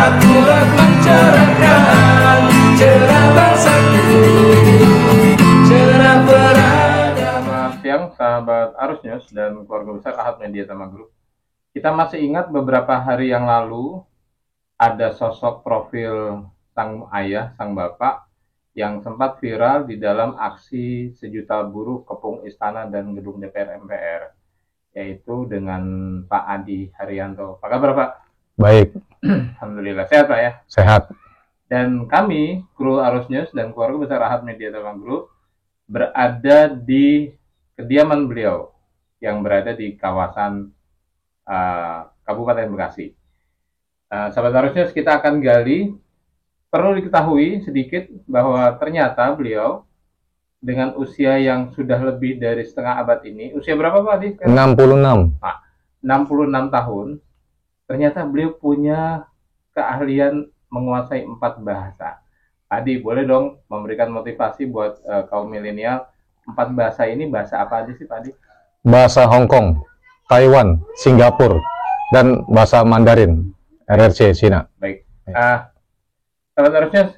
akurat mencerahkan cerah bangsaku, cerah peradaban. Selamat siang sahabat Arus News dan keluarga besar Ahad Media Tama Group. Kita masih ingat beberapa hari yang lalu ada sosok profil sang ayah, sang bapak yang sempat viral di dalam aksi sejuta buruh kepung istana dan gedung DPR MPR, yaitu dengan Pak Adi Haryanto. Apa kabar Pak? Baik. Alhamdulillah sehat Pak ya. Sehat. Dan kami kru Arus News dan keluarga besar Ahad Media Tama Group berada di kediaman beliau yang berada di kawasan Kabupaten Bekasi. Sahabat Arus News, kita akan gali. Perlu diketahui sedikit bahwa ternyata beliau dengan usia yang sudah lebih dari setengah abad ini, usia berapa Pak Adi? 66. Nah, 66 tahun, ternyata beliau punya keahlian menguasai 4 bahasa. Adi, boleh dong memberikan motivasi buat kaum milenial, 4 bahasa ini bahasa apa aja sih Pak Adi? Bahasa Hong Kong, Taiwan, Singapura, dan bahasa Mandarin, RRC, Cina. Baik. Sahabat Arusnya,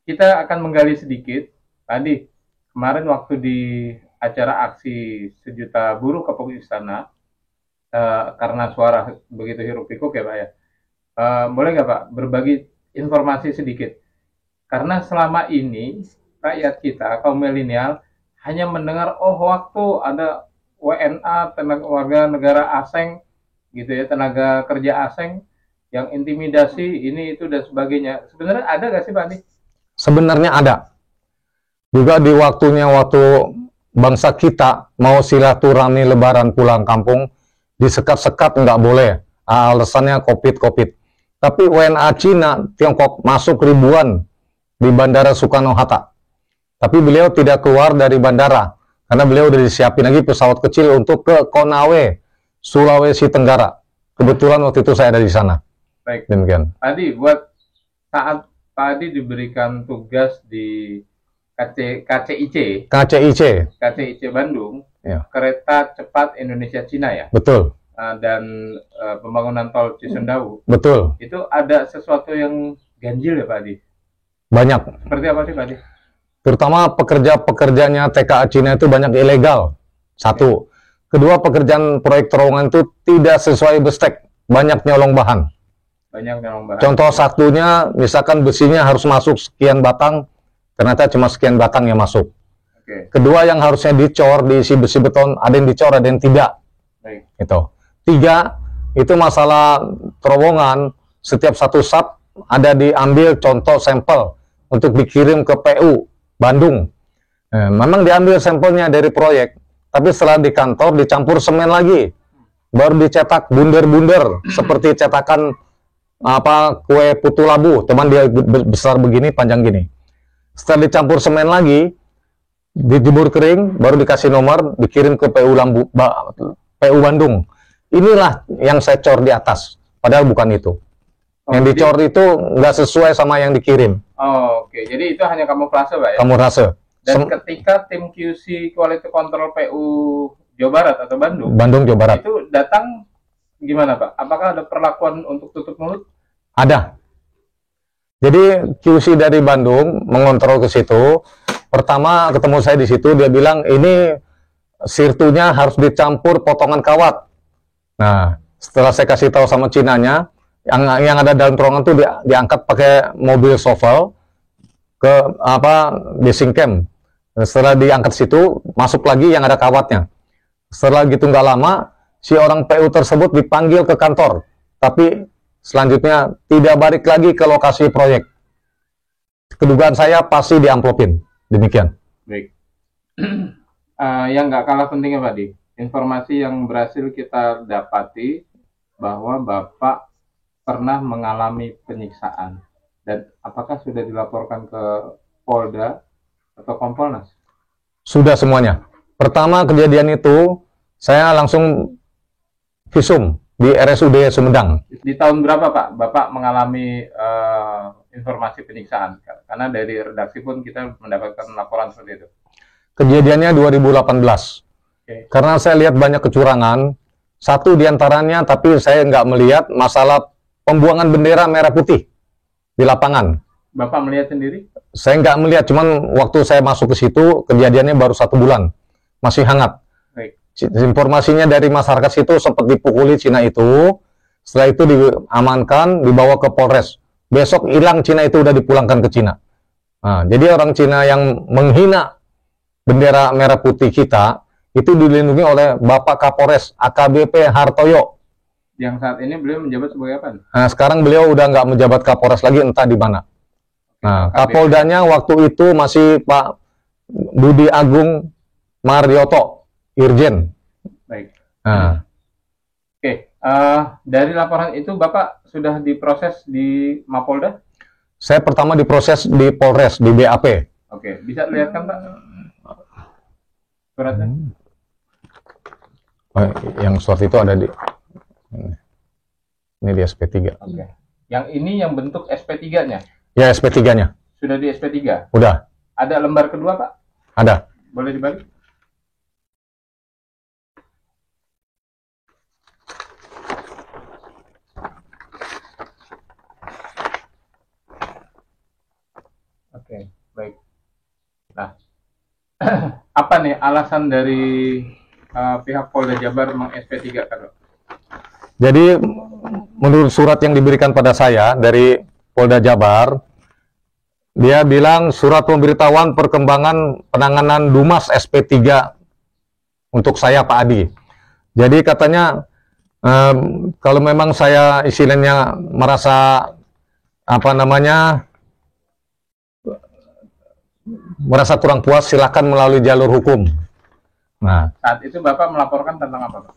kita akan menggali sedikit. Tadi, kemarin waktu di acara aksi sejuta buruh kepung istana, karena suara begitu hiruk pikuk ya Pak ya, boleh nggak Pak berbagi informasi sedikit? Karena selama ini rakyat kita, kaum milenial, hanya mendengar, oh waktu ada WNA, tenaga warga negara asing, gitu ya, tenaga kerja asing, yang intimidasi ini itu dan sebagainya. Sebenarnya ada nggak sih Pak Andi? Sebenarnya ada. Juga di waktu bangsa kita mau silaturahmi lebaran pulang kampung, disekat-sekat nggak boleh. Alasannya COVID. Tapi WNA Cina, Tiongkok masuk ribuan di Bandara Soekarno-Hatta. Tapi beliau tidak keluar dari bandara, karena beliau udah disiapin lagi pesawat kecil untuk ke Konawe, Sulawesi Tenggara. Kebetulan waktu itu saya ada di sana. Baik. Demikian. Tadi buat saat tadi diberikan tugas di KCIC Bandung, ya. Kereta cepat Indonesia Cina ya. Betul. Dan pembangunan tol Cisumdawu. Betul. Itu ada sesuatu yang ganjil ya Pak Adi? Banyak. Seperti apa sih Pak Adi? Terutama pekerja-pekerjanya TKA Cina itu banyak ilegal. Satu. Kedua, pekerjaan proyek terowongan itu tidak sesuai bestek, banyak nyolong bahan. Contoh satunya, misalkan besinya harus masuk sekian batang, ternyata cuma sekian batang yang masuk. Oke. Kedua, yang harusnya dicor, diisi besi beton, ada yang dicor, ada yang tidak. Baik. Gitu. Tiga, itu masalah terowongan, setiap satu sub ada diambil contoh sampel untuk dikirim ke PU Bandung. Memang diambil sampelnya dari proyek, tapi setelah di kantor dicampur semen lagi, baru dicetak bunder-bunder seperti cetakan kue putu labu, teman dia besar begini, panjang gini. Setelah dicampur semen lagi, dijemur kering, baru dikasih nomor, dikirim ke PU Bandung. Inilah yang saya cor di atas, padahal bukan itu. Yang dicor itu nggak sesuai sama yang dikirim. Oh, oke. Jadi itu hanya kamuflase Pak ya? Kamuflase. Dan ketika tim QC Quality Control PU Jawa Barat atau Bandung, Jawa Barat, itu datang gimana Pak? Apakah ada perlakuan untuk tutup mulut? Ada. Jadi QC dari Bandung mengontrol ke situ. Pertama ketemu saya di situ, dia bilang ini sirtunya harus dicampur potongan kawat. Nah, setelah saya kasih tahu sama Cinanya, yang ada dalam terowongan itu diangkat pakai mobil shovel ke basing camp. Setelah diangkat situ, masuk lagi yang ada kawatnya. Setelah gitu nggak lama, si orang PU tersebut dipanggil ke kantor, tapi selanjutnya tidak balik lagi ke lokasi proyek. Kedugaan saya pasti diamplopin. Demikian. Baik. Yang nggak kalah pentingnya Pak Di, informasi yang berhasil kita dapati bahwa Bapak pernah mengalami penyiksaan. Dan apakah sudah dilaporkan ke Polda atau Kompolnas? Sudah semuanya. Pertama kejadian itu, saya langsung visum di RSUD Sumedang. Di tahun berapa Pak Bapak mengalami informasi penyiksaan? Karena dari redaksi pun kita mendapatkan laporan seperti itu. Kejadiannya 2018. Okay. Karena saya lihat banyak kecurangan. Satu diantaranya, tapi saya nggak melihat masalah pembuangan bendera merah putih di lapangan. Bapak melihat sendiri? Saya nggak melihat, cuman waktu saya masuk ke situ kejadiannya baru 1 bulan, masih hangat. Baik. Informasinya dari masyarakat situ sempat dipukuli Cina itu, setelah itu diamankan, dibawa ke Polres. Besok hilang Cina itu udah dipulangkan ke Cina. Nah, jadi orang Cina yang menghina bendera merah putih kita itu dilindungi oleh Bapak Kapolres AKBP Hartoyo. Yang saat ini beliau menjabat sebagai apa? Nah, sekarang beliau udah nggak menjabat Kapolres lagi, entah di mana. Nah, Kapoldanya waktu itu masih Pak Budi Agung Marioto, Irjen. Baik. Nah, Oke, dari laporan itu Bapak sudah diproses di Mapolda? saya pertama diproses di Polres, di BAP. Oke, bisa lihatkan Pak suratnya? Yang surat itu ada di ini di SP3. Oke. Yang ini yang bentuk SP3-nya? Ya, SP3-nya. Sudah di SP3? Udah, Ada lembar kedua Pak? ada. Boleh dibalik? Oke, baik. Nah, apa nih alasan dari pihak Polda Jabar meng-SP3 kan? Jadi menurut surat yang diberikan pada saya dari Polda Jabar, dia bilang surat pemberitahuan perkembangan penanganan Dumas SP3 untuk saya Pak Adi. Jadi katanya kalau memang saya istilahnya merasa merasa kurang puas, silakan melalui jalur hukum. Nah, Saat itu Bapak melaporkan tentang apa Pak?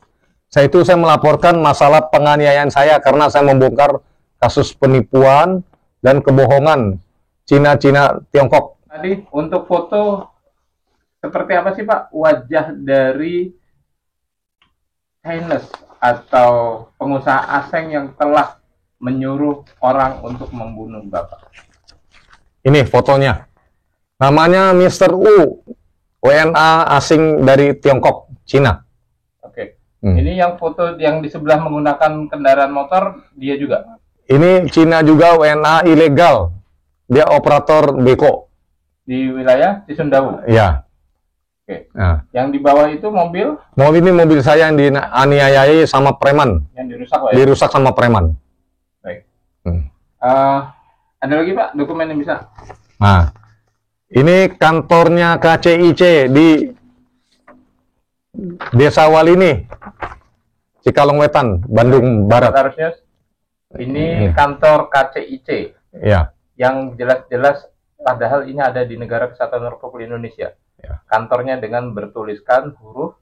saya melaporkan masalah penganiayaan saya karena saya membongkar kasus penipuan dan kebohongan Cina Tiongkok. Tadi untuk foto seperti apa sih Pak wajah dari Chinese atau pengusaha asing yang telah menyuruh orang untuk membunuh Bapak? Ini fotonya. Namanya Mr. U, WNA asing dari Tiongkok, Cina. Oke. Ini yang foto yang di sebelah menggunakan kendaraan motor, dia juga? Ini Cina juga, WNA ilegal. Dia operator beko. Di wilayah Cisumdawu? Ya. Oke. Nah, Yang di bawah itu mobil ini mobil saya yang dianiayai sama preman. yang dirusak Pak ya? Dirusak sama preman. Baik. Hmm. Ada lagi Pak dokumen yang bisa? Nah, ini kantornya KCIC di Desa Walini, Cikalong Wetan, Bandung Barat. Harusnya ini kantor KCIC Ya, yang jelas-jelas padahal ini ada di Negara Kesatuan Republik Indonesia. Ya. Kantornya dengan bertuliskan huruf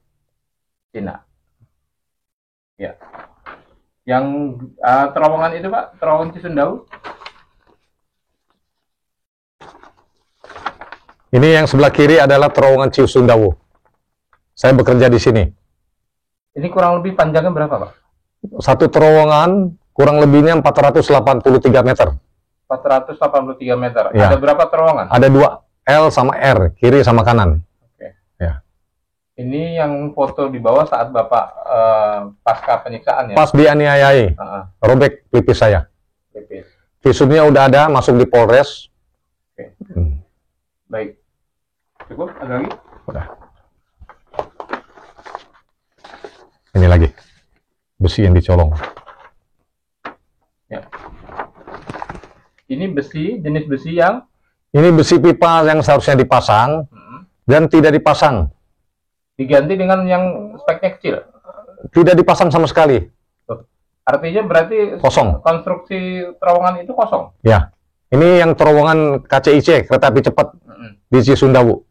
Cina. Ya. Yang terowongan itu Pak, terowongan Cisumdawu? ini yang sebelah kiri adalah terowongan Cisumdawu. Saya bekerja di sini. Ini kurang lebih panjangnya berapa Pak? Satu terowongan kurang lebihnya 483 meter. 483 meter. Ya. Ada berapa terowongan? Ada 2, L sama R, kiri sama kanan. Oke. Ya. Ini yang foto di bawah saat Bapak pasca penyiksaan ya? Pas dianiayai, robek pipis saya. Pipis. Visumnya udah ada, masuk di Polres. Oke. Baik. Cukup? Ada lagi? Udah. Ini lagi, besi yang dicolong. Ya. Ini besi, jenis besi yang Ini besi pipa yang seharusnya dipasang dan tidak dipasang. diganti dengan yang speknya kecil. Tidak dipasang sama sekali. Artinya berarti Kosong. konstruksi terowongan itu kosong. Ya. Ini yang terowongan KCIC, kereta api cepat di Cisumdawu.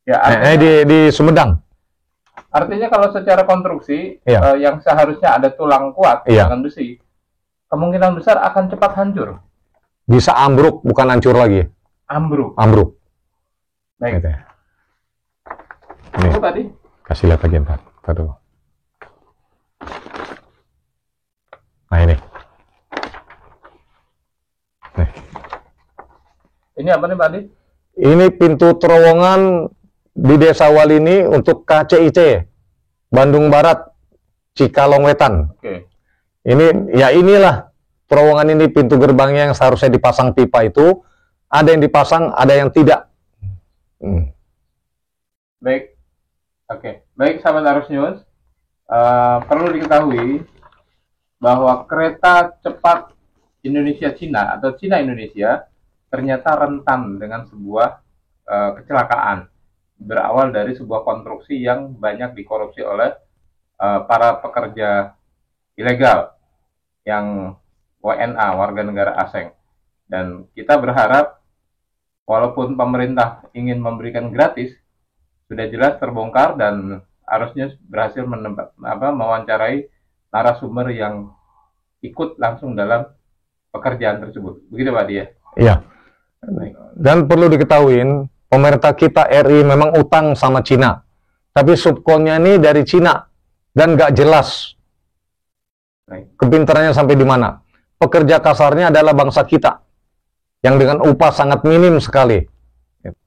Ya, artinya, Di Sumedang. artinya kalau secara konstruksi Iya. yang seharusnya ada tulang kuat Iya. dengan besi, kemungkinan besar akan cepat hancur. Bisa ambruk, bukan hancur lagi. Ambruk. Ambruk. Baik. Gitu ya. Ini, Itu tadi. kasih lihat lagi ntar. Ntar dulu. Nah ini. Nih. Ini apa nih Pak Adi? Ini pintu terowongan di Desa Walini untuk KCIC, Bandung Barat, Cikalong Wetan. Oke. Ini, ya inilah terowongan ini pintu gerbangnya yang seharusnya dipasang pipa itu ada yang dipasang, ada yang tidak. Baik, oke. Baik, sahabat Arus News, perlu diketahui bahwa kereta cepat Indonesia-Cina atau Cina-Indonesia ternyata rentan dengan sebuah kecelakaan berawal dari sebuah konstruksi yang banyak dikorupsi oleh para pekerja ilegal yang WNA, warga negara asing. Dan kita berharap walaupun pemerintah ingin memberikan gratis, sudah jelas terbongkar dan harusnya berhasil mewawancarai narasumber yang ikut langsung dalam pekerjaan tersebut. Begitu Pak Dia? Iya. Dan perlu diketahui, pemerintah kita RI memang utang sama Cina. Tapi subkonnya ini dari Cina dan nggak jelas kepintarannya sampai di mana. Pekerja kasarnya adalah bangsa kita yang dengan upah sangat minim sekali.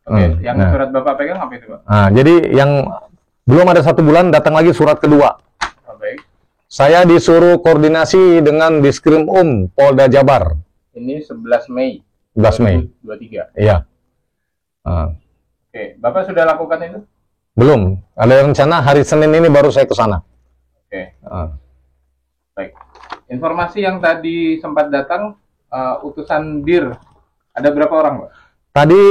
Oke, yang surat Bapak pegang apa itu Pak? Nah, jadi yang belum ada 1 bulan datang lagi surat kedua. Baik. Saya disuruh koordinasi dengan Diskrim Polda Jabar. Ini 11 Mei. 11 Mei. 2023. Iya. Oke, Bapak sudah lakukan itu? Belum. Ada rencana hari Senin ini baru saya ke sana. Oke. Baik. Informasi yang tadi sempat datang, utusan DIR, ada berapa orang, Pak? Tadi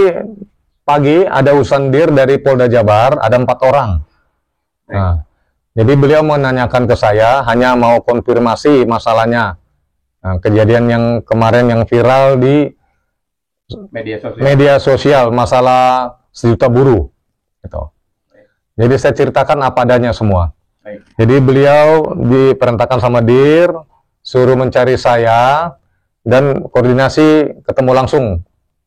pagi ada utusan DIR dari Polda Jabar, ada 4 orang. Nah, jadi beliau menanyakan ke saya, hanya mau konfirmasi masalahnya. Nah, kejadian yang kemarin yang viral di media sosial masalah 1 juta buruh. Gitu. Jadi saya ceritakan apa adanya semua. Jadi beliau diperintahkan sama DIR, suruh mencari saya, dan koordinasi ketemu langsung.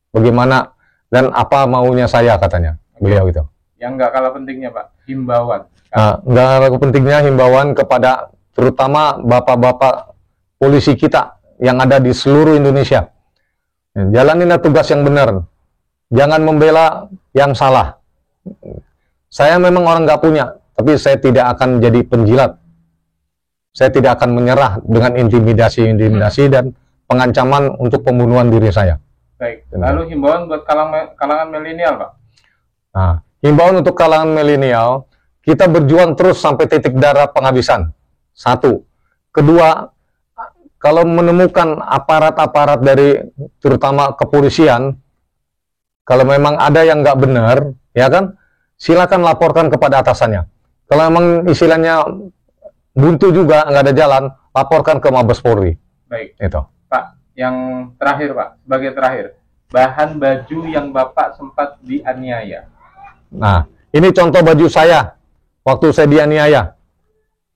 Bagaimana dan apa maunya saya katanya. Beliau itu. Yang nggak kalah pentingnya Pak, himbauan. Nggak kalah pentingnya himbauan kepada terutama bapak-bapak polisi kita yang ada di seluruh Indonesia. Jalaninlah tugas yang benar. Jangan membela yang salah. Saya memang orang nggak punya, tapi saya tidak akan jadi penjilat. Saya tidak akan menyerah dengan intimidasi dan pengancaman untuk pembunuhan diri saya. Baik. Lalu himbauan buat kalangan milenial, Pak? Nah, himbauan untuk kalangan milenial, kita berjuang terus sampai titik darah penghabisan. 1. Kedua, kalau menemukan aparat-aparat dari terutama kepolisian, kalau memang ada yang nggak benar, ya kan, silakan laporkan kepada atasannya. Kalau memang istilahnya buntu juga, nggak ada jalan, laporkan ke Mabes Polri. Baik. Itu. Pak, yang terakhir Pak, sebagai terakhir, bahan baju yang Bapak sempat dianiaya. Nah, ini contoh baju saya waktu saya dianiaya.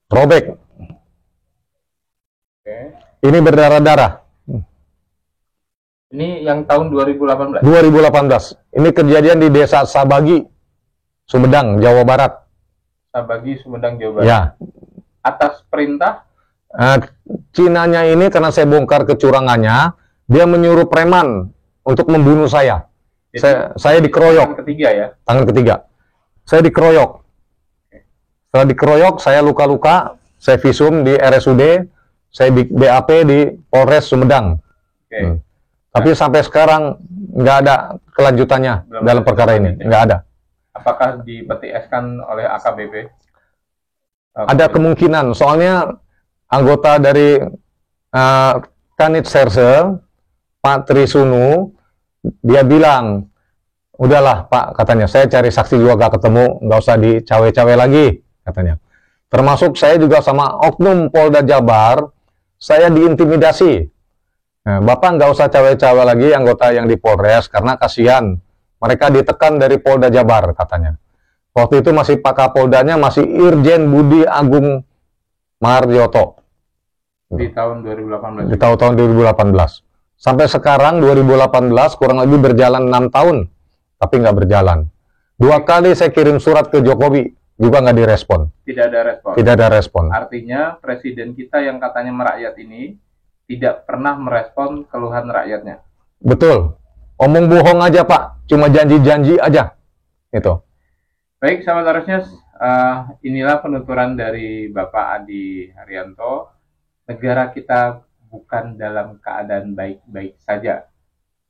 Robek. Oke. Ini berdarah-darah. Ini yang tahun 2018? 2018. Ini kejadian di Desa Sabagi, Sumedang, Jawa Barat. Sabagi, Sumedang, Jawa Barat. Ya. Atas perintah? Cinanya ini karena saya bongkar kecurangannya, dia menyuruh preman untuk membunuh saya. Jadi, saya dikeroyok. Tangan ketiga ya? Tangan ketiga. Saya dikeroyok. Setelah dikeroyok, saya luka-luka, saya visum di RSUD, saya di BAP di Polres Sumedang. Oke. Tapi sampai sekarang nggak ada kelanjutannya dalam perkara ini, nggak ada. Apakah dipetieskan oleh AKBP? Ada kemungkinan, soalnya anggota dari Kanit Serse, Pak Trisunu, dia bilang, udahlah Pak, katanya, saya cari saksi juga gak ketemu, nggak usah dicawe-cawe lagi, katanya. Termasuk saya juga sama oknum Polda Jabar, saya diintimidasi. Nah, Bapak nggak usah cawe-cawe lagi anggota yang di Polres, karena kasihan. Mereka ditekan dari Polda Jabar, katanya. Waktu itu masih Pak Kapoldanya masih Irjen Budi Agung Marjoto. Di tahun 2018? Di tahun 2018. Sampai sekarang 2018 kurang lebih berjalan 6 tahun, tapi nggak berjalan. 2 kali saya kirim surat ke Jokowi, juga nggak direspon. Tidak ada respon? Tidak ada respon. Artinya presiden kita yang katanya merakyat ini tidak pernah merespon keluhan rakyatnya? Betul. Omong bohong aja Pak, cuma janji-janji aja. Itu. Baik, sahabat Arusnews, inilah penuturan dari Bapak Adi Haryanto. Negara kita bukan dalam keadaan baik-baik saja.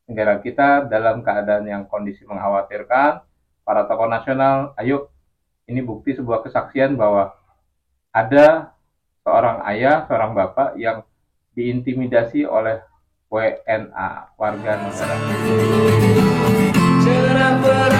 Negara kita dalam keadaan yang kondisi mengkhawatirkan. Para tokoh nasional, ayo, ini bukti sebuah kesaksian bahwa ada seorang ayah, seorang bapak yang diintimidasi oleh WNA, warga negara. cerah